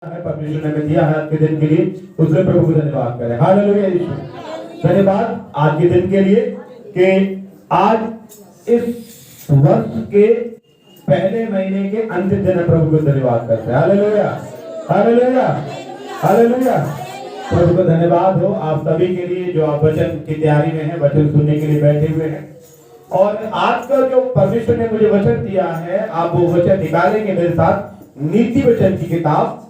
परमेश्वर ने हमें दिया है आज के दिन के लिए, उसमें प्रभु को धन्यवाद करें। हालेलुया यीशु। धन्यवाद आज के दिन के लिए कि आज इस वर्ष के पहले महीने के अंतिम दिन प्रभु को धन्यवाद करते हैं। Hallelujah hallelujah hallelujah. प्रभु को धन्यवाद हो आप सभी के लिए जो आप वचन की तैयारी में हैं, वचन सुनने के लिए बैठे हुए हैं। और आज का जो परमेश्वर ने मुझे वचन दिया है, आप वो वचन निकालेंगे मेरे साथ नीति वचन की किताब,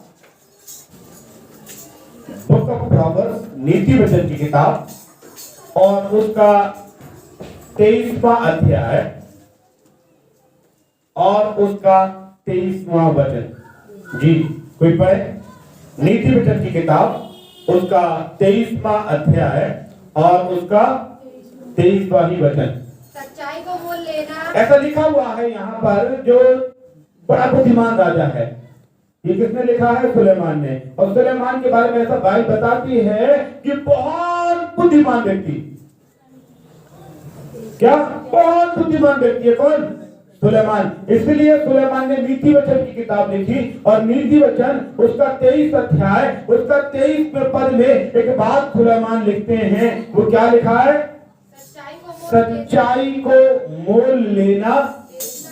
बुक ऑफ प्रॉवर्ब्स, नीति वचन की किताब, और उसका 23वां अध्याय और उसका 23वां वचन। जी कोई पढ़े? नीति वचन की किताब, उसका 23वां अध्याय और उसका 23वां ही वचन। सच्चाई को मोल लेना। ऐसा लिखा हुआ है यहाँ पर, जो बड़ा बुद्धिमान राजा है, ये किसने लिखा है? सुलेमान ने। और सुलेमान के बारे में ऐसा बाइबल बताती है कि बहुत बुद्धिमान व्यक्ति, क्या बहुत बुद्धिमान व्यक्ति है कौन? सुलेमान। इसलिए सुलेमान ने नीति वचन की किताब लिखी, और नीति वचन उसका 23 अध्याय उसका 23 पद में एक बात सुलेमान लिखते हैं। वो क्या लिखा है? सच्चाई को मोल लेना,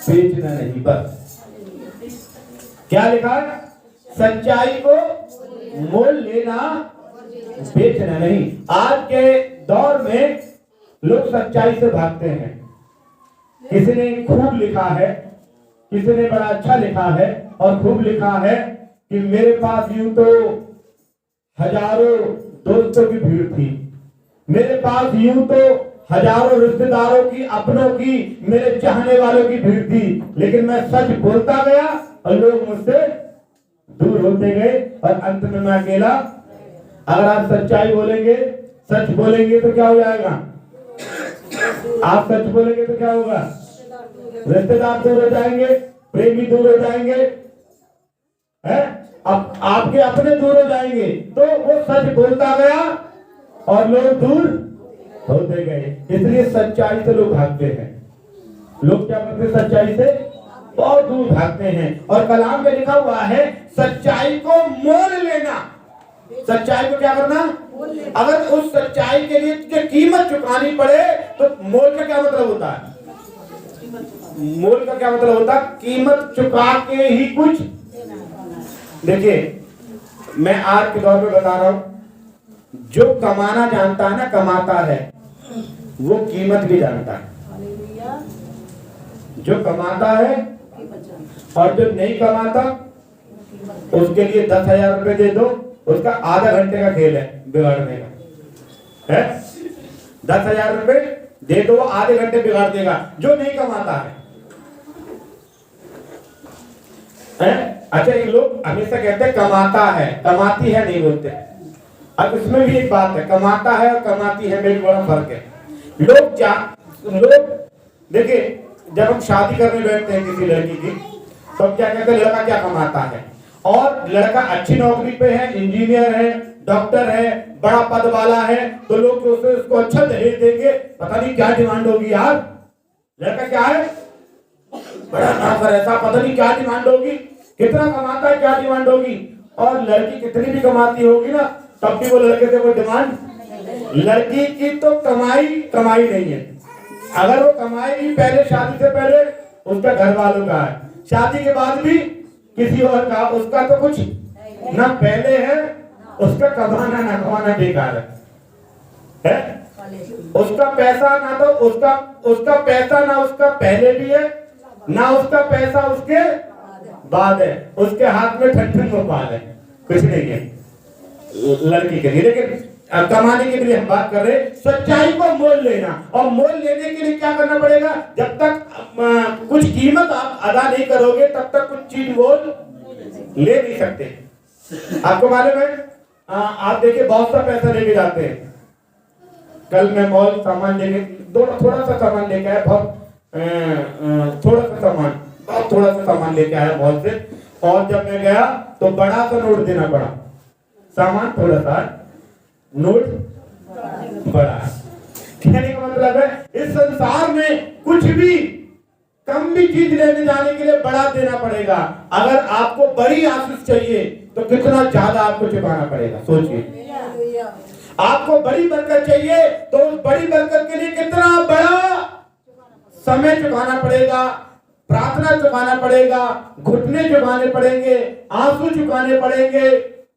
बेचना नहीं। बस क्या लिखा है? सच्चाई को मोल लेना, बेचना नहीं। आज के दौर में लोग सच्चाई से भागते हैं। किसी ने खूब लिखा है, किसी ने बड़ा अच्छा लिखा है और खूब लिखा है कि मेरे पास यूं तो हजारों दोस्तों की भीड़ थी, मेरे पास यूं तो हजारों रिश्तेदारों की, अपनों की, मेरे चाहने वालों की भीड़ थी, लेकिन मैं सच बोलता गया और लोग मुझसे दूर होते गए और अंत में मैं अकेला। अगर आप सच्चाई बोलेंगे, सच बोलेंगे तो क्या हो जाएगा? आप सच बोलेंगे तो क्या होगा? रिश्तेदार दूर हो जाएंगे, प्रेमी दूर हो जाएंगे, है? अब आपके अपने दूर हो जाएंगे। तो वो सच बोलता गया और लोग दूर होते गए। इसलिए सच्चाई से लोग भागते हैं। लोग क्या करते हैं? सच्चाई से बहुत दूर भागते हैं। और कलाम में लिखा हुआ है सच्चाई को मोल लेना। सच्चाई को क्या करना? अगर उस सच्चाई के लिए तुझे कीमत चुकानी पड़े तो मोल का क्या मतलब होता है? मोल का क्या मतलब होता है? कीमत चुका के ही कुछ। देखिए मैं आज के दौर में बता रहा हूं, जो कमाना जानता है ना, कमाता है, वो कीमत भी जानता है। जो कमाता है और जो नहीं कमाता, उसके लिए 10,000 रुपए दे दो, उसका आधा घंटे का खेल है बिगाड़ने का, है? 10,000 रुपए दे दो, आधे घंटे बिगाड़ देगा। जो नहीं कमाता है? अच्छा, ये लोग हमेशा कहते हैं कमाता है, कमाती है नहीं बोलते। अब इसमें भी एक बात है, कमाता है और कमाती है में बड़ा फर्क है। लोग देखिए, जब हम शादी करने बैठते हैं किसी लड़की की, तो हम क्या कहते हैं? लड़का क्या कमाता है? और लड़का अच्छी नौकरी पे है, इंजीनियर है, डॉक्टर है, बड़ा पद वाला है, तो लोग उसको अच्छा दहेज देंगे। पता नहीं क्या डिमांड होगी यार। लड़का क्या है? बड़ा नौकर, ऐसा पता नहीं क्या डिमांड होगी, कितना कमाता है, क्या डिमांड होगी। और लड़की कितनी भी कमाती होगी ना, तब भी वो लड़के से कोई डिमांड। लड़की की तो कमाई नहीं है। अगर वो कमाएगी पहले, शादी से पहले, उसका घर वालों का है, शादी के बाद भी किसी और का, उसका तो कुछ ना पहले है। उसका कमाना ना कमाना बेकार है? उसका पैसा ना, तो उसका पैसा ना उसका पहले भी है, ना उसका पैसा उसके बाद है। उसके हाथ में ठंडन गोपाल है, कुछ नहीं है लड़की के लिए। लेकिन कमाने के लिए हम बात कर रहे हैं सच्चाई को मोल लेना। और मोल लेने के लिए क्या करना पड़ेगा? जब तक कुछ कीमत आप अदा नहीं करोगे, तब तक कुछ चीज मोल ले नहीं सकते। आपको मालूम है, आप देखिए बहुत सा पैसा लेके जाते हैं। कल मैं मॉल सामान लेके, थोड़ा सा सामान लेके आया, बहुत थोड़ा सा सामान लेके आया मॉल से। और जब मैं गया तो बड़ा सा नोट देना पड़ा, सामान थोड़ा सा, नोट बड़ा। कहने का मतलब है इस संसार में कुछ भी कम भी चीज लेने जाने के लिए बड़ा देना पड़ेगा। अगर आपको बड़ी आशीष चाहिए तो कितना ज्यादा आपको चुकाना पड़ेगा, सोचिए। आपको बड़ी बरकत चाहिए तो उस बड़ी बरकत के लिए कितना बड़ा समय चुकाना पड़ेगा, प्रार्थना चुकाना पड़ेगा, घुटने चुकाने पड़ेंगे, आंसू चुकाने पड़ेंगे,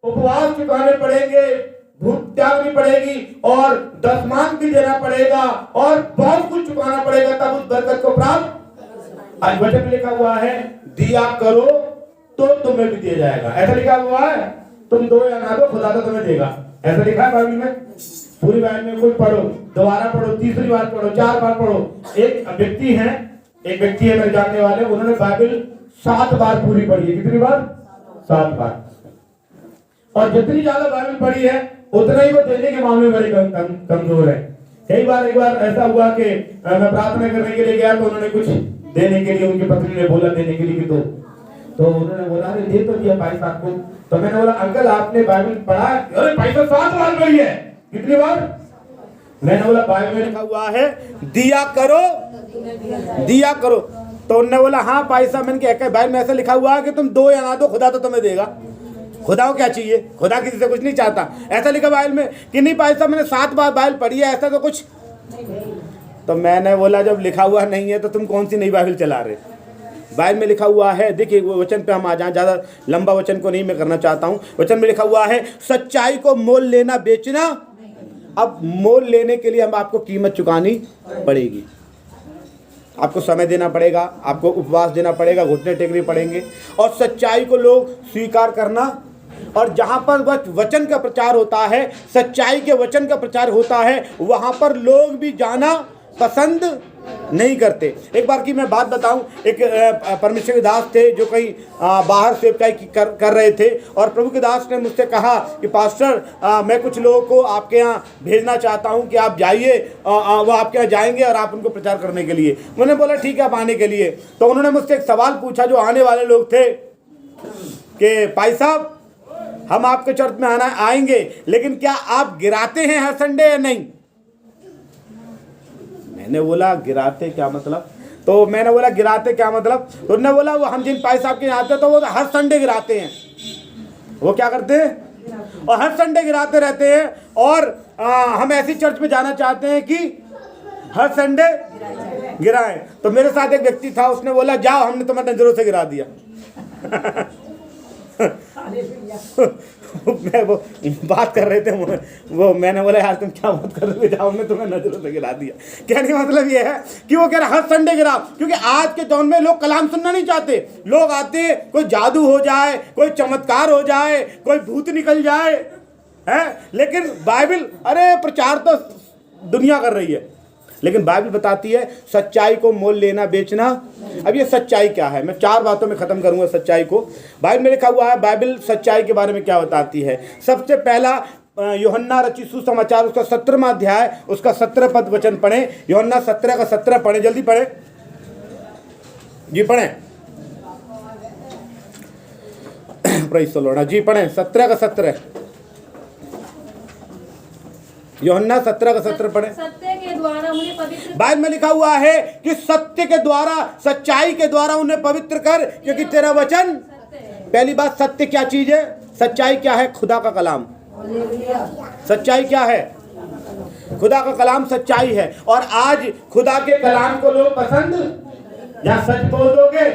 उपवास चुकाने पड़ेंगे, भूख त्यागनी पड़ेगी और दशमांश भी देना पड़ेगा और बहुत कुछ चुकाना पड़ेगा, तब उस बरकत को प्राप्त। आज वचन में लिखा हुआ है, दिया करो तो तुम्हें भी दिया जाएगा। ऐसा लिखा हुआ है, तुम दो या ना दो, खुदा तो तुम्हें देगा। ऐसा लिखा है बाइबल में। पूरी बाइबल में कोई पढ़ो, दोबारा पढ़ो, तीसरी बार पढ़ो, 4 बार पढ़ो। एक व्यक्ति है मेरे जानने वाले, उन्होंने बाइबल 7 बार पूरी पढ़ी है। कितनी बार? 7 बार। और जितनी ज्यादा बाइबल पढ़ी है उतना ही वो देने के मामले में बड़ी कमजोर है। कई बार एक बार ऐसा हुआ कि मैं प्रार्थना करने के लिए गया तो उन्होंने कुछ देने के लिए, उनकी पत्नी ने बोला देने के लिए, तो उन्होंने बोला अरे दे तो दिया भाई साहब को। तो मैंने बोला अंकल आपने बाइबल पढ़ा? अरे भाई साहब 7 बार पढ़ी है। कितनी बार? मैंने बोला बाइबल में लिखा हुआ है दिया करो, दिया करो। तो उन्होंने बोला हाँ भाई साहब, मैंने क्या बाइबल में ऐसा लिखा हुआ है कि तुम दो या ना दो, खुदा तो तुम्हें देगा। खुदा को क्या चाहिए? खुदा किसी से कुछ नहीं चाहता। ऐसा लिखा बाइबल में कि नहीं भाई साहब मैंने 7 बार बाइबल पढ़ी है, ऐसा तो कुछ। तो मैंने बोला जब लिखा हुआ नहीं है तो तुम कौन सी नई बाइबल चला रहे? बाइबल में लिखा हुआ है, देखिए वचन पे हम आ जाएं, ज़्यादा लंबा वचन को नहीं मैं करना चाहता हूँ। वचन में लिखा हुआ है सच्चाई को मोल लेना बेचना। अब मोल लेने के लिए हम आपको कीमत चुकानी पड़ेगी, आपको समय देना पड़ेगा, आपको उपवास देना पड़ेगा, घुटने टेकने पड़ेंगे और सच्चाई को लोग स्वीकार करना। और जहाँ पर वचन का प्रचार होता है, सच्चाई के वचन का प्रचार होता है, वहाँ पर लोग भी जाना पसंद नहीं करते। एक बार की मैं बात बताऊं, एक परमेश्वर के दास थे जो कहीं बाहर सेवकाई कर रहे थे और प्रभु के दास ने मुझसे कहा कि पास्टर मैं कुछ लोगों को आपके यहाँ भेजना चाहता हूं कि आप जाइए, वो आपके यहाँ जाएंगे और आप उनको प्रचार करने के लिए। मैंने बोला ठीक है आप आने के लिए। तो उन्होंने मुझसे एक सवाल पूछा जो आने वाले लोग थे कि भाई साहब हम आपके चर्च में आएंगे, लेकिन क्या आप गिराते हैं हर संडे या नहीं? मैंने बोला गिराते क्या मतलब? तो मैंने बोला गिराते क्या मतलब? तो उन्होंने बोला वो हम जिन भाई साहब के यहाँ आते हैं तो वो हर संडे गिराते हैं। वो क्या करते हैं? और हर संडे गिराते रहते हैं। और हम ऐसी चर्च में जाना चाहते हैं कि हर संडे गिराएं। तो मेरे साथ एक व्यक्ति था, उसने बोला जाओ हमने तुम्हें नजरों से गिरा दिया। मैं वो बात कर रहे थे वो मैंने बोला यार तुम क्या बात कर रहे हो, जाओ मैं तुम्हें नजरों से गिरा दिया। कहने का मतलब ये है कि वो कह रहा हर संडे गिरा, क्योंकि आज के दौर में लोग कलाम सुनना नहीं चाहते। लोग आते कोई जादू हो जाए, कोई चमत्कार हो जाए, कोई भूत निकल जाए, है। लेकिन बाइबल अरे प्रचार तो दुनिया कर रही है, लेकिन बाइबल बताती है सच्चाई को मोल लेना बेचना। अब ये सच्चाई क्या है, मैं 4 बातों में खत्म करूंगा सच्चाई को। बाइबल में लिखा हुआ है, बाइबल सच्चाई के बारे में क्या बताती है। सबसे पहला यूहन्ना रचित सुसमाचार उसका 17वां अध्याय उसका 17 पद वचन पढ़े। यूहन्ना 17 का 17 पढ़े, जल्दी पढ़े जी, पढ़े प्रेज़ द लॉर्ड जी, पढ़े 17 का 17। यूहन्ना 17 का 17 पढ़े। सत्य के द्वारा उन्हें पवित्र, बाइबल में लिखा हुआ है कि सत्य के द्वारा, सच्चाई के द्वारा उन्हें पवित्र कर, क्योंकि तेरा वचन। पहली बात, सत्य क्या चीज है? सच्चाई क्या है? खुदा का कलाम। सच्चाई क्या है? खुदा का कलाम सच्चाई है। और आज खुदा के कलाम को लोग पसंद या सच बोल दोगे?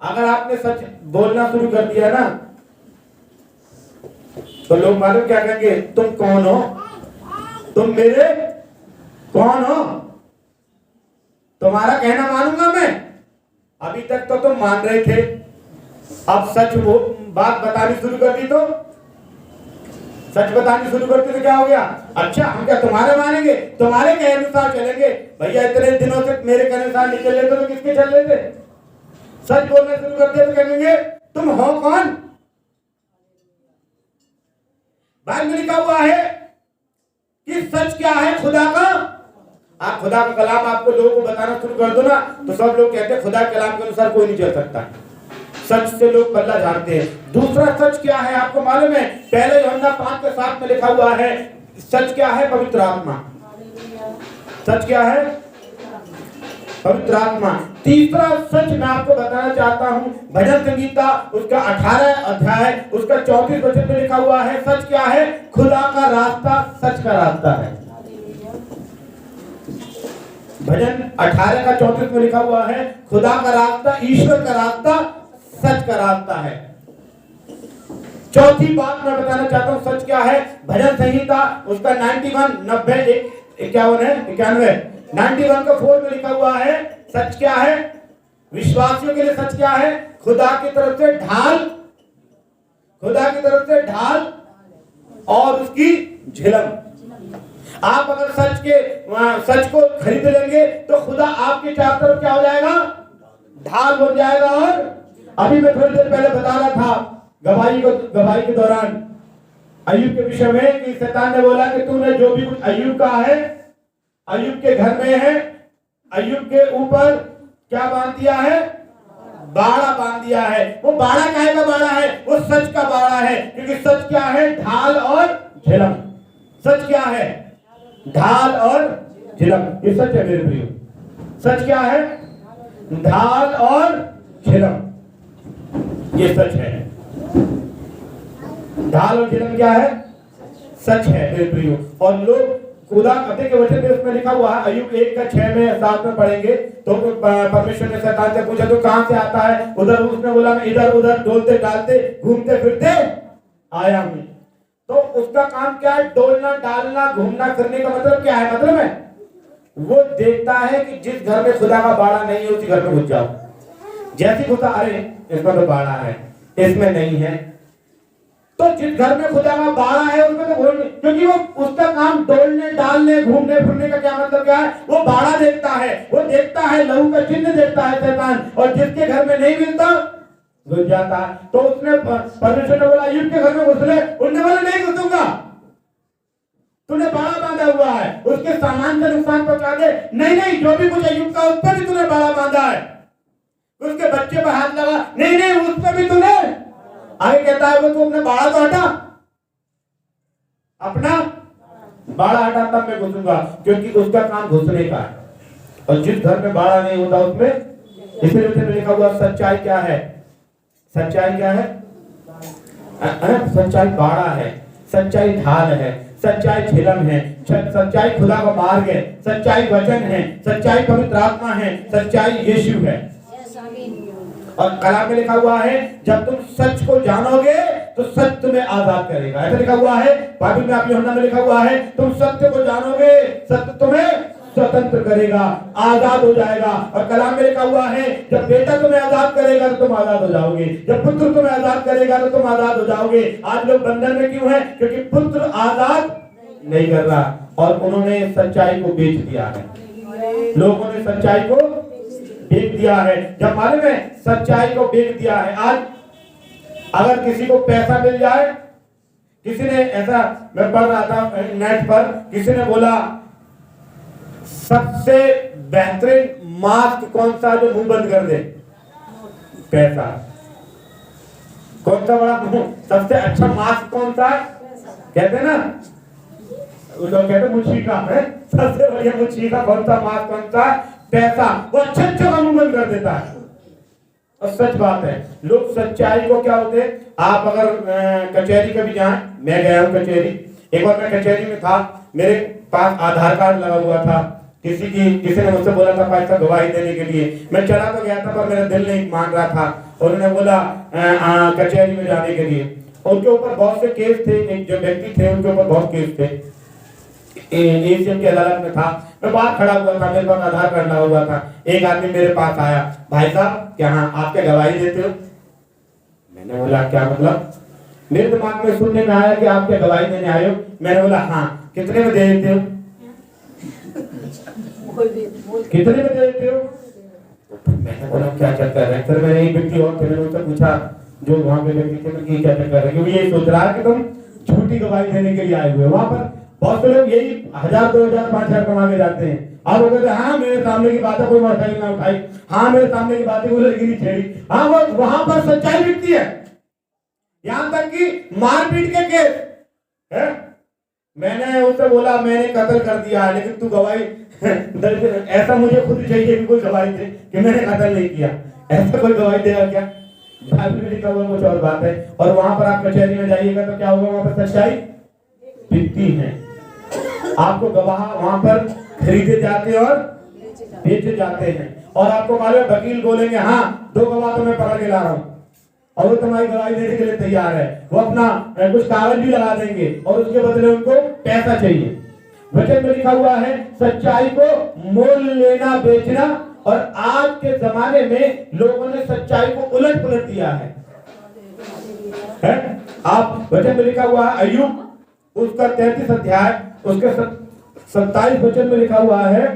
अगर आपने सच बोलना शुरू कर दिया ना तो लोग मालूम क्या कहेंगे? तुम कौन हो? तुम मेरे कौन हो? तुम्हारा कहना मानूंगा मैं? अभी तक तो तुम मान रहे थे, अब सच वो बात बतानी शुरू कर दी तो सच बतानी शुरू करते तो क्या हो गया? अच्छा हम क्या तुम्हारे मानेंगे? तुम्हारे कहे अनुसार चलेंगे? भैया इतने दिनों से मेरे कहे अनुसार नहीं चल रहे थे तो किसके चल रहे थे? सच बोलना शुरू कर दिया तो कहेंगे तुम हो कौन? बाइबल में लिखा हुआ है कि सच क्या है खुदा का। आप खुदा का कलाम आपको लोगों को बताना शुरू कर दो ना तो सब लोग कहते हैं खुदा के कलाम के अनुसार कोई नहीं चल सकता। सच से लोग बदला जानते हैं। दूसरा सच क्या है आपको मालूम है? पहले यूहन्ना 5:7 में लिखा हुआ है सच क्या है? पवित्र आत्मा। सच क्या है? पवित्र आत्मा। तीसरा सच मैं आपको बताना चाहता हूं, भजन संगीता उसका 18 अध्याय उसका 34 वचन में लिखा हुआ है, सच क्या है? खुदा का रास्ता सच का रास्ता है। भजन 18 का 34 में लिखा हुआ है, खुदा का रास्ता, ईश्वर का रास्ता सच का रास्ता है। चौथी बात मैं बताना चाहता हूं, सच क्या है? भजन संहिता उसका 91 91 का 4 में लिखा हुआ है, सच क्या है? विश्वासियों के लिए सच क्या है? खुदा की तरफ से ढाल, खुदा की तरफ से ढाल और उसकी झिलम। आप अगर सच को खरीद लेंगे तो खुदा आपके चारों तरफ क्या हो जाएगा? ढाल बन जाएगा। और अभी मैं थोड़ी देर पहले बता रहा था गवाही के दौरान अय्यूब के विषय में कि शैतान ने बोला कि तूने जो भी कुछ अय्यूब का है, अय्यूब के घर में है, अय्यूब के ऊपर क्या बांध दिया है? बाड़ा बांध दिया है। वो बाड़ा काहे का बाड़ा है? वो सच का बाड़ा है, क्योंकि सच क्या है? ढाल और झिलम। सच क्या है? ढाल और झिलम। ये सच है मेरे प्रियो। सच क्या है? ढाल और झिलम, ये सच है। ढाल और झिलम क्या है? सच है मेरे प्रियो। और लोग खुदा कहते के वचन में उसमें लिखा हुआ है, अय्यूब 1 का 6 में 7 में पढ़ेंगे तो परमेश्वर ने शैतान से पूछा तो कहां से आता है? उधर उसने बोला मैं इधर उधर डोलते डालते घूमते फिरते आया हूं। तो उसका काम क्या है? डोलना डालना घूमना फिरने का मतलब क्या है? मतलब है वो देखता है कि जिस घर में खुदा का बाड़ा नहीं है उसी घर में घुस जाओ। जैसी खुदा, अरे इसमें तो बाड़ा है, इसमें नहीं है, तो जिस घर में खुदा का बाड़ा है उसमें तो घूमने, क्योंकि वो उसका काम डोलने डालने घूमने फिरने का क्या मतलब क्या है? वो बाड़ा देखता है, वो देखता है, लहू का चिन्ह देखता है शैतान, और जिसके घर में नहीं मिलता घुस जाता है। तो उसने परमेश्वर ने बोला अय्यूब के घर में घुस ले, उन्होंने बोला नहीं घुसूंगा, तूने बाड़ा बांधा हुआ है, उसके सामान का नुकसान पहुंचा दे। नहीं नहीं, जो भी कुछ अय्यूब का उस पर भी तूने बाड़ा बांधा है, उसके बच्चे पर हाथ लगा, नहीं नहीं उस पर भी तूने। आगे कहता है वो तू अपना बाड़ा तो हटा, अपना बाड़ा हटा तब मैं घुसूंगा, क्योंकि उसका काम घुसने का है। और जिस घर में बाड़ा नहीं होता उसमें, इसलिए उसमें लिखा हुआ सच्चाई क्या है? सच्चाई क्या है? सच्चाई बाड़ा है, सच्चाई ढाल है, सच्चाई झिलम है, सच्चाई खुदा का मार्ग है, सच्चाई वचन है, सच्चाई पवित्र आत्मा है, सच्चाई यीशु है। और कलाम में लिखा हुआ है जब तुम सच को जानोगे तो सच तुम्हें आजाद करेगा। ऐसा लिखा हुआ है बाइबल में, आप यूहन्ना में लिखा हुआ है तुम सत्य को जानोगे सत्य तुम्हें स्वतंत्र करेगा, आजाद हो जाएगा। और कलाम में लिखा हुआ है जब बेटा तुम्हें आजाद करेगा तो तुम आजाद हो जाओगे, जब पुत्र तुम्हें आजाद करेगा तो तुम आजाद हो जाओगे। आज लोग बंधन में क्यों है? क्योंकि पुत्र आजाद नहीं कर रहा और उन्होंने सच्चाई को बेच दिया है। लोगों ने सच्चाई को बेच दिया है। जब मालूम है सच्चाई को बेच दिया है। आज अगर किसी को पैसा मिल जाए, किसी ने ऐसा, मैं पढ़ रहा था नेट पर, किसी ने बोला सबसे बेहतरीन मास्क कौन सा जो मुंह बंद कर दे? पैसा। कौन सा बड़ा सबसे अच्छा मास्क कौन सा? कहते ना, वो लोग कहते मुछीका है, सबसे बढ़िया मुछीका कौन सा मास्क कौन सा? पैसा। वो अच्छे का मुंह बंद कर देता है। और सच बात है, लोग सच्चाई को क्या होते हैं, आप अगर कचहरी कभी जाएं, मैं गया हूं कचहरी, एक बार मैं कचहरी में था, मेरे पास आधार कार्ड लगा हुआ था, किसी ने मुझसे बोला था पैसा गवाही देने के लिए, मैं चला तो गया था पर मेरा दिल नहीं मान रहा था, और उन्होंने बोला कचहरी में जाने के लिए। उनके ऊपर बहुत से केस थे, एक जो व्यक्ति थे उनके ऊपर बहुत केस थे, एशियन की अदालत में था। मैं बाहर खड़ा हुआ था, मेरे पास आधार कार्ड लगा हुआ था। एक आदमी मेरे पास आया, भाई साहब क्या आप क्या गवाही देते हो? मैंने बोला क्या मतलब? मेरे दिमाग में सुनने में आया कि आप क्या गवाही देने आए हो। मैंने बोला हाँ। कितने में दे देते हो? कितने में दे देते हो? मैंने बोला क्या चक्कर है सर? मैंने एक व्यक्ति और थे, मैंने उनसे पूछा जो वहां पे व्यक्ति थे कि क्या चक्कर है, क्योंकि ये सोच रहा है कि तुम झूठी गवाही देने के लिए आए हुए। वहां पर बहुत से लोग यही 1000, 2000, 5000 कमा के जाते हैं। आप वो कहते हैं हाँ मेरे सामने की बात है, कोई मोटरसाइकिल ना उठाई, हाँ मेरे सामने की बात है, कोई लड़की नहीं छेड़ी। हाँ वो वहां पर सच्चाई बिकती है, यहां तक कि मारपीट के केस है। मैंने उससे बोला मैंने कत्ल कर दिया, लेकिन तू गवाही ऐसा मुझे खुद चाहिए कि कोई गवाही दे कि मैंने कत्ल नहीं किया। ऐसा कोई गवाही देगा क्या? बाइबल में लिखा हुआ कुछ और बात है। और वहां पर आप कचहरी में जाइएगा तो क्या होगा, वहां पर सच्चाई बिकती है। आपको गवाह वहां पर खरीदे जाते हैं और बेचे जाते हैं। और आपको मालूम है वकील बोलेंगे हाँ 2 गवाह तो मैं पकड़ के ला रहा हूँ, और वो तुम्हारी गवाही देने के लिए तैयार है। वो अपना कुछ कागज भी लगा देंगे और उसके बदले उनको पैसा चाहिए। वचन में लिखा हुआ है सच्चाई को मोल लेना बेचना। और आज के जमाने में लोगों ने सच्चाई को उलट पुलट दिया है? आप वचन में लिखा हुआ है अय्यूब उसका 33 अध्याय उसके 27 वचन में लिखा हुआ है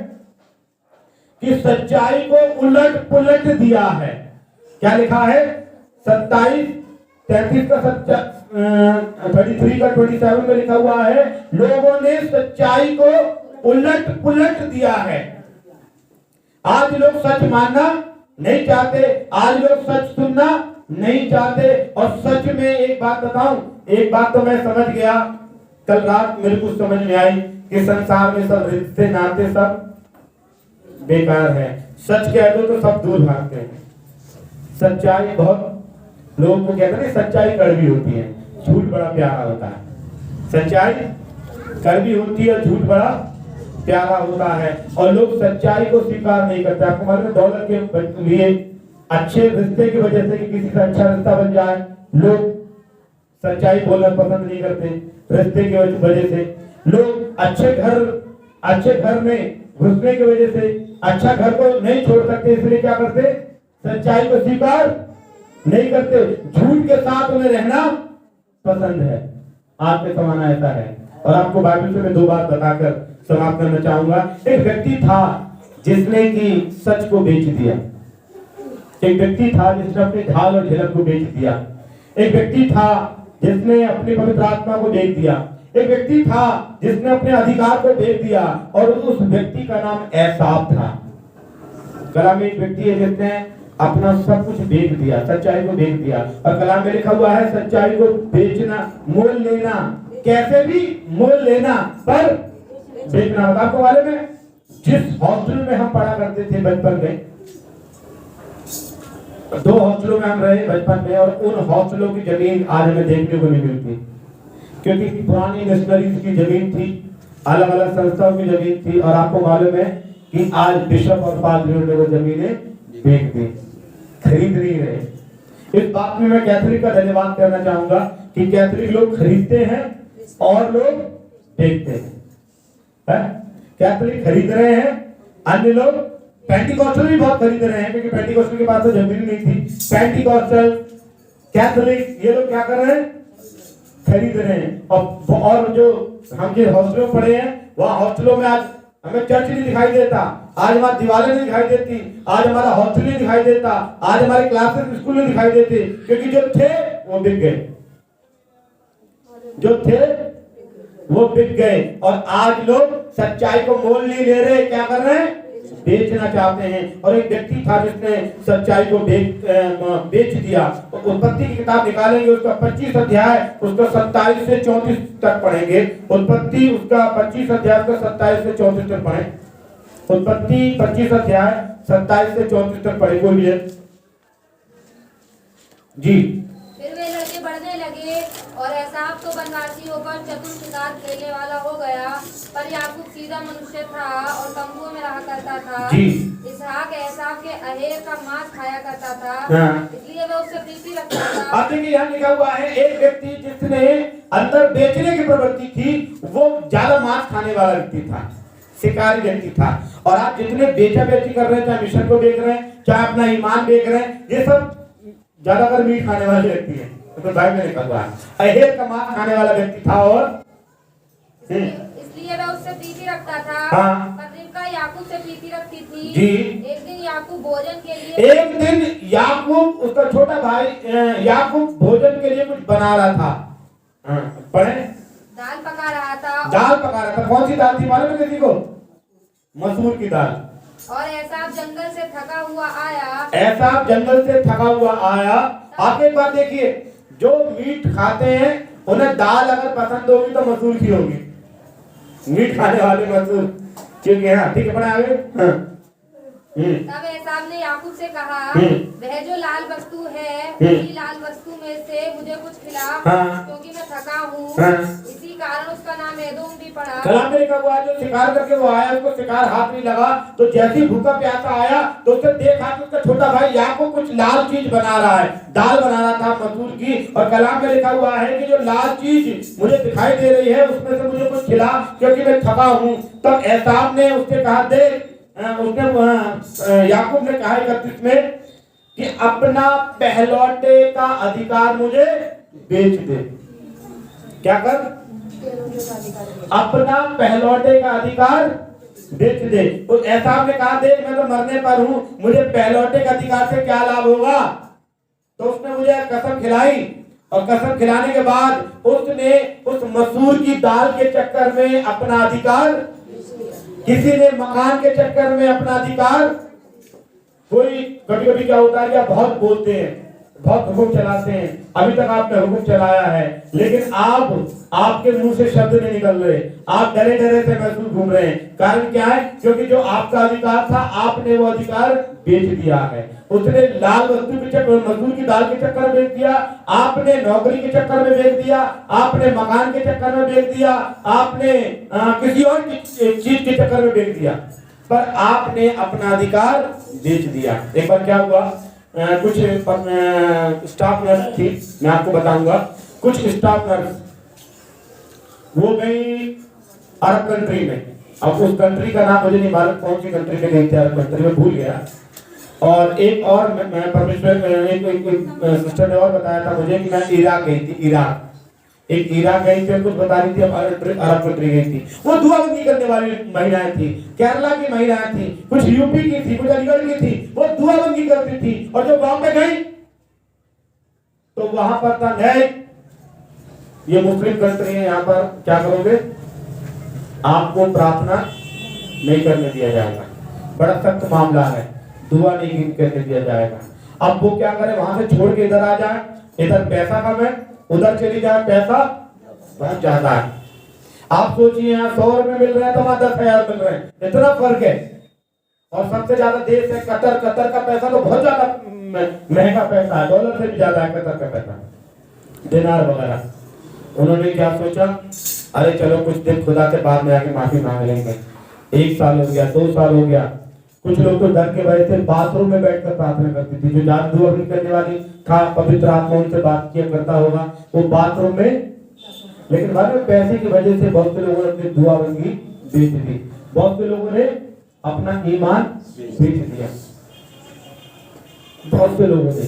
कि सच्चाई को उलट पुलट दिया है। क्या लिखा है? 33 का 33 का 27 में लिखा हुआ है लोगों ने सच्चाई को उलट पुलट दिया है। आज लोग सच मानना नहीं चाहते, आज लोग सच सुनना नहीं चाहते। और सच में एक बात बताऊं, एक बात तो मैं समझ गया, कल रात मेरे को समझ में आई कि संसार में सब रिश्ते नाते सब बेकार है। सच कह दो तो सब दूर भागते हैं। सच्चाई बहुत लोगों को कहते हैं सच्चाई कड़वी होती है, झूठ बड़ा प्यारा होता है। सच्चाई कड़वी होती है, झूठ बड़ा प्यारा होता है। और लोग सच्चाई को स्वीकार नहीं करते। आपको मालूम है दौलत के लिए, अच्छे रिश्ते की वजह से कि किसी का अच्छा रिश्ता बन जाए, लोग सच्चाई बोलना पसंद नहीं करते। रिश्ते की वजह से लोग अच्छे घर में घुसने की वजह से अच्छा घर को नहीं छोड़ सकते, इसलिए क्या करते? सच्चाई को स्वीकार नहीं करते। झूठ के साथ उन्हें रहना पसंद है। आज के जमाना ऐसा है। और आपको बाइबल से मैं 2 बात बताकर समाप्त करना चाहूंगा। एक व्यक्ति था जिसने कि सच को बेच दिया। एक व्यक्ति था जिसने अपनी ढाल और ढिलक को बेच दिया। एक व्यक्ति था जिसने अपनी पवित्र आत्मा को बेच दिया। एक व्यक्ति था जिसने अपने अधिकार को बेच दिया, और उस व्यक्ति का नाम एसाव था। कलाम में एक व्यक्ति है जिसने अपना सब कुछ बेच दिया, सच्चाई को बेच दिया। और कलाम में लिखा हुआ है सच्चाई को बेचना, मोल लेना, कैसे भी मोल लेना पर बेचना। आपको मालूम है जिस हॉस्टल में हम पढ़ा करते थे बचपन में, 2 हॉस्टलों में हम रहे बचपन में, और उन हॉस्टलों की जमीन आज हमें देखने को नहीं मिलती, क्योंकि पुरानी मिशनरीज की जमीन थी, अलग अलग संस्थाओं की जमीन थी। और आपको मालूम है कि आज बिशप और पादरियों ने वो जमीनें बेच दी, खरीद नहीं रहे। इस बात में मैं कैथोलिक का धन्यवाद करना चाहूंगा कि कैथोलिक लोग खरीदते हैं और लोग बेचते हैं। कैथोलिक खरीद रहे हैं, अन्य लोग पेंटिकॉस्टल भी बहुत खरीद रहे हैं, क्योंकि पेंटिकॉस्टल के पास तो जमीन नहीं थी। पेंटिकॉस्टल, कैथोलिक, ये लोग क्या कर रहे हैं? खरीद रहे हैं। और जो हम जिस हॉस्टलों में पढ़े हैं, वहाँ हॉस्टलों में आज हमें चर्च नहीं दिखाई देता, आज हमारी दीवारें नहीं दिखाई देती, आज हमारा हॉस्टल नहीं दिखाई देता, आज हमारे क्लासेस स्कूल नहीं दिखाई देते, क्योंकि जो थे वो बिक गए, जो थे वो बिक गए। और आज लोग सच्चाई को मोल नहीं ले रहे, क्या कर रहे हैं? बेचना चाहते हैं। और एक व्यक्ति था जिसने सच्चाई को बेच दिया। तो उत्पत्ति की किताब निकालेंगे, उसका 25 अध्याय उसका 27 से 34 तक पढ़ेंगे। उत्पत्ति उसका 25 अध्याय उसका 27 से 34 तक पढ़े। उत्पत्ति 25 अध्याय 27 से 34 तक पढ़े। कोई भी जी। फिर वे लड़के बढ़ने लगे और एसाव तो बनवासी होकर चतुर शिकार खेलने वाला हो गया, पर याकूब सीधा मनुष्य था और तंबुओं में रहा करता था। इसहाक एसाव के अहेर का मांस खाया करता था, इसलिए वह उससे प्रीति रखता था। अब देखिए यहाँ लिखा हुआ है एक व्यक्ति जिसने अंदर बेचने की प्रवृत्ति थी, वो ज्यादा मांस खाने वाला व्यक्ति था, शिकारी व्यक्ति था। और आप जितने बेचा बेची कर रहे हैं, चाहे मिशन को बेच रहे हैं, चाहे अपना ईमान बेच रहे हैं, ये सब ज्यादातर मीट खाने वाले व्यक्ति है। तो बाइबल में लिखा हुआ है अहेर का मांस खाने वाला व्यक्ति था। और इसलिए वह उससे प्रीति रखता था। हाँ। पर रिबका याकूब से प्रीति रखती थी। जी। एक दिन याकूब भोजन के लिए, एक दिन याकूब उसका छोटा भाई याकूब भोजन के लिए कुछ बना रहा था। पढ़े? दाल पका रहा था। दाल पका रहा था। कौन सी दाल थी मालूम है किसी को? मसूर की दाल। और एसाव जंगल से थका हुआ आया। एसाव जंगल से थका हुआ आया। आप एक बात देखिए, जो मीट खाते हैं उन्हें दाल अगर पसंद होगी तो मसूर की होगी, मीट खाने वाले मजदूर, क्योंकि हाँ ठीक है, पढ़ा आगे। हाँ। तब एसाव ने याकूब से कहा, वह जो लाल वस्तु है उसी लाल वस्तु में से मुझे कुछ खिला, क्योंकि मैं थका हूँ। इसी कारण उसका नाम एदोम भी पड़ा। कलाम में लिखा हुआ है, जो शिकार करके वो आया, उसको शिकार हाथ नहीं लगा, तो जैसे भूखा प्यासा आया तो उसने देखा कि उसका छोटा भाई याकूब कुछ लाल चीज बना रहा है, दाल बना रहा था मसूर की, और कलाम में लिखा हुआ है कि जो लाल चीज मुझे दिखाई दे रही है उसमें से मुझे कुछ खिला, क्योंकि मैं थका हूँ। तब एसाव ने उससे कहा, देख, उसने याकूब ने कहा 31 में कि अपना पहलौठे का अधिकार मुझे बेच दे। क्या कर? अपना पहलौठे का अधिकार बेच दे। तो एसाव ने कहा, देख मैं तो मरने पर हूं, मुझे पहलौठे के अधिकार से क्या लाभ होगा? तो उसने मुझे कसम खिलाई, और कसम खिलाने के बाद उसने उस मसूर की दाल के चक्कर में अपना अधिकार, किसी ने मकान के चक्कर में अपना अधिकार, कोई कभी-कभी क्या होता है, बहुत बोलते हैं, बहुत हुक्म चलाते हैं, अभी तक आपने हुक्म चलाया है, लेकिन आपके मुंह से शब्द नहीं निकल रहे, आप डरे डरे से महसूस घूम रहे हैं। कारण क्या है? क्योंकि जो आपका अधिकार था आपने वो अधिकार बेच दिया है। उसने लाल वस्तु के चक्कर, मजदूर की दाल के चक्कर में बेच दिया, आपने नौकरी के चक्कर में बेच दिया, आपने मकान के चक्कर में बेच दिया, आपने किसी और चीज के चक्कर में बेच दिया, पर आपने अपना अधिकार बेच दिया। एक बार क्या हुआ, कुछ स्टाफ नर्स थी, मैं आपको बताऊंगा। कुछ स्टाफ नर्स वो गई अरब कंट्री में, अब उस कंट्री का नाम मुझे नहीं मालूम, कौन सी कंट्री में गई थी, अरब कंट्री में भूल गया। और एक और मैं परमेश्वर एक सिस्टर ने और बताया था मुझे कि मैं इराक गई थी, इराक गई थी, कुछ बता रही थी, अरब कंट्री गई थी। वो दुआबंदी करने वाली महिलाएं थी, केरला की महिलाएं थी, कुछ यूपी की थी, कुछ अलीगढ़ की थी, वो दुआबंदी करती थी। और जब वहां पे गई तो वहां पर था, नहीं ये मुस्लिम कंट्री है, यहाँ पर क्या करोगे, आपको प्रार्थना नहीं करने दिया जाएगा, बड़ा सख्त मामला है, दुआ नहीं करने दिया जाएगा। अब वो क्या करे, वहां से छोड़ के इधर आ जाए, इधर पैसा कम है, उधर चली जाए पैसा बहुत ज्यादा है। आप सोचिए, यहाँ 100 रुपए मिल रहे हैं तो वहां 10,000 मिल रहे हैं, इतना फर्क है। और सबसे ज्यादा देश है कतर, कतर का पैसा तो बहुत ज्यादा महंगा पैसा है, डॉलर से भी ज्यादा है कतर का पैसा, दिनार वगैरह। उन्होंने क्या सोचा, अरे चलो कुछ दिन खुदा से बाद में आके माफी मांग लेंगे। 1 साल हो गया, 2 साल हो गया, कुछ लोग तो डर के वजह से बाथरूम में बैठकर प्रार्थना करती थी। जो जादू अपनी करने वाली था, पवित्र आत्मा उनसे बात किया करता होगा, वो बाथरूम में, लेकिन बाद में पैसे की वजह से बहुत से लोगों ने अपनी दुआबंदी बेच दी, बहुत से लोगों ने अपना ईमान बेच दिया, बहुत से लोगों ने।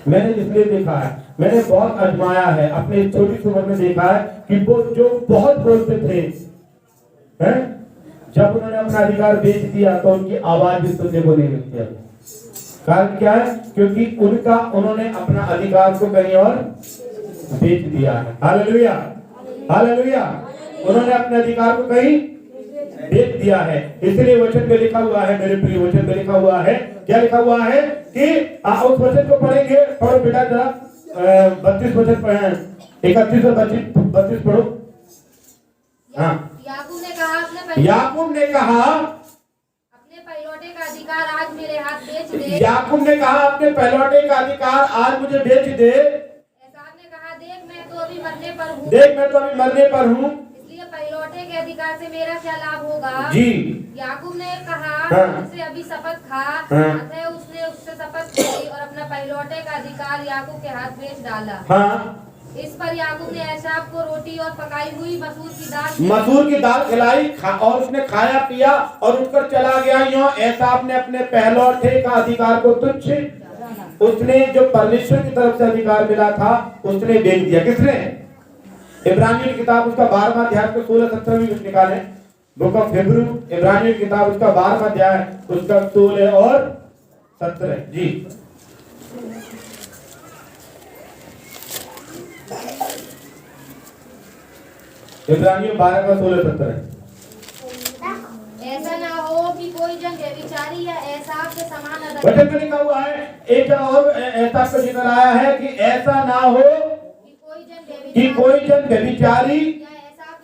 मैंने इसलिए देखा है, मैंने बहुत आजमाया है, अपने छोटी सी उम्र में देखा है कि वो जो बहुत बोलते थे, हैं, जब उन्होंने अपना अधिकार बेच दिया तो उनकी आवाज भी सुनने को नहीं मिलती है। कारण क्या है? क्योंकि उन्होंने अपना अधिकार को कहीं और बेच दिया है। Hallelujah, hallelujah. उन्होंने अपने अधिकार को कहीं बेच दिया है। इसलिए वचन में लिखा हुआ है, मेरे प्रिय, वचन में लिखा हुआ है, क्या लिखा हुआ है कि उस वचन को पढ़ेंगे, पढ़ो बेटा जरा, 32 वचन पढ़े, 31 और 32 पढ़ो। हाँ, याकूब ने कहा अपने पहलौठे का अधिकार आज मेरे हाथ बेच दे। याकूब ने कहा अपने पहलौठे का अधिकार आज मुझे बेच दे। एसाव ने कहा, देख मैं तो अभी मरने पर हूँ, इसलिए पहलौठे के अधिकार से मेरा क्या लाभ होगा जी। याकूब ने कहा, मुझसे अभी शपथ खा। अतः उसने उससे शपथ की और अपना पहलौठे का अधिकार याकूब के हाथ बेच डाला। इस पर याकूब ने एसाव को रोटी और पकाई हुई मसूर की दाल खिलाई, और उसने खाया पिया और उठकर चला गया। यूं एसाव ने अपने पहलौठे का अधिकार को तुच्छ, उसने जो परमेश्वर की तरफ से अधिकार मिला था उसने बेच दिया। किसने? इब्रानियों की किताब उसका 12वां अध्याय के 16-17 भी कुछ निकाले, बुक ऑफ हिब्रू, इब्रानियों की किताब उसका 12वां अध्याय उसका 16 और 17 जी। इब्रानियों 12 का 16-17। ऐसा ना हो कि कोई जन व्यभिचारी या एसाव के समान वचन में लिखा हुआ है, एक जगह और एसाव का जिक्र आया है कि ऐसा ना हो कि कोई जन व्यभिचारी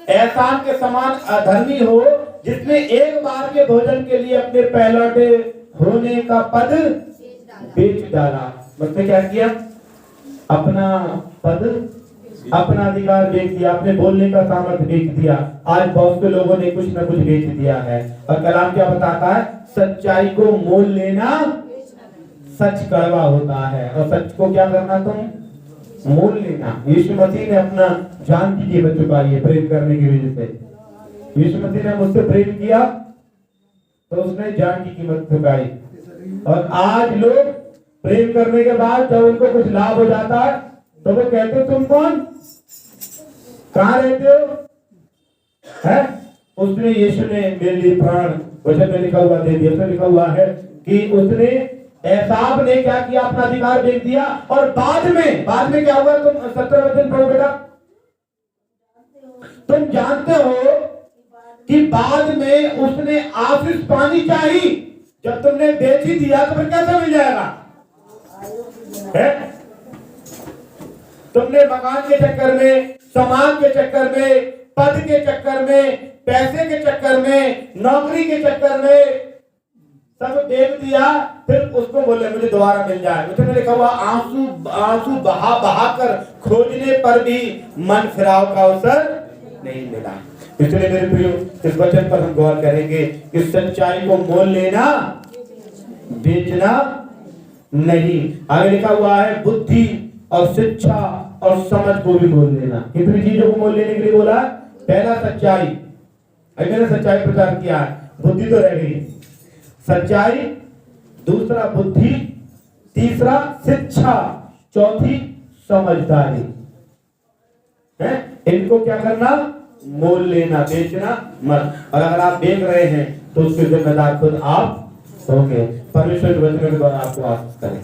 एहसान के समान अधर्मी हो जिसने एक बार के भोजन के लिए अपने पहलौठे होने का पद बेच डाला। मतलब क्या किया? अपना पद, अपना अधिकार बेच दिया, अपने बोलने का सामर्थ्य बेच दिया। आज बहुत से लोगों ने कुछ न कुछ बेच दिया है। और कलाम क्या बताता है? सच्चाई को मोल लेना सच कड़वा होता है, और सच को क्या करना? तुम मोल लेना। यीशु मसीह ने अपना जान की कीमत चुकाई है प्रेम करने की वजह से। यीशु मसीह ने मुझसे प्रेम किया तो उसने जान की कीमत चुकाई। और आज लोग प्रेम करने के बाद जब उनको कुछ लाभ हो जाता है तो वो कहते तुम कौन, कहाँ रहते हो? है उसने, यीशु ने मेरे लिए प्राण, वचन में लिखा हुआ दे दिया। उसमें लिखा हुआ है कि उसने, एसाव ने क्या किया? अपना अधिकार बेच दिया। और बाद में क्या हुआ? तुम 17 वचन पढ़ो बेटा। तुम जानते हो कि बाद में उसने आशीष पानी चाहिए। जब तुमने बेच ही दिया तो फिर कैसे मिल जाएगा? है? तुमने मकान के चक्कर में, सामान के चक्कर में, पद के चक्कर में, पैसे के चक्कर में, नौकरी के चक्कर में सब बेच दिया, फिर उसको बोले मुझे दोबारा मिल जाए। उसमें लिखा हुआ आंसू बहा बहा कर खोजने पर भी मन फिराव का अवसर नहीं मिला। इसलिए मेरे प्रियो, इस वचन पर हम गौर करेंगे कि सच्चाई को मोल लेना, बेचना नहीं। आगे लिखा हुआ है बुद्धि और शिक्षा और समझ को भी मोल लेना। कितनी चीजों को मोल लेने के लिए बोला? पहला सच्चाई, अभी मैंने सच्चाई प्रचार किया है, बुद्धि तो रह गई। सच्चाई, दूसरा बुद्धि, तीसरा शिक्षा, चौथी समझदारी। है? इनको क्या करना? मोल लेना, बेचना मत। और अगर आप बेच रहे हैं तो उसके जिम्मेदार खुद आप होंगे। परमेश्वर के वचन के द्वारा आपको आशीष करें।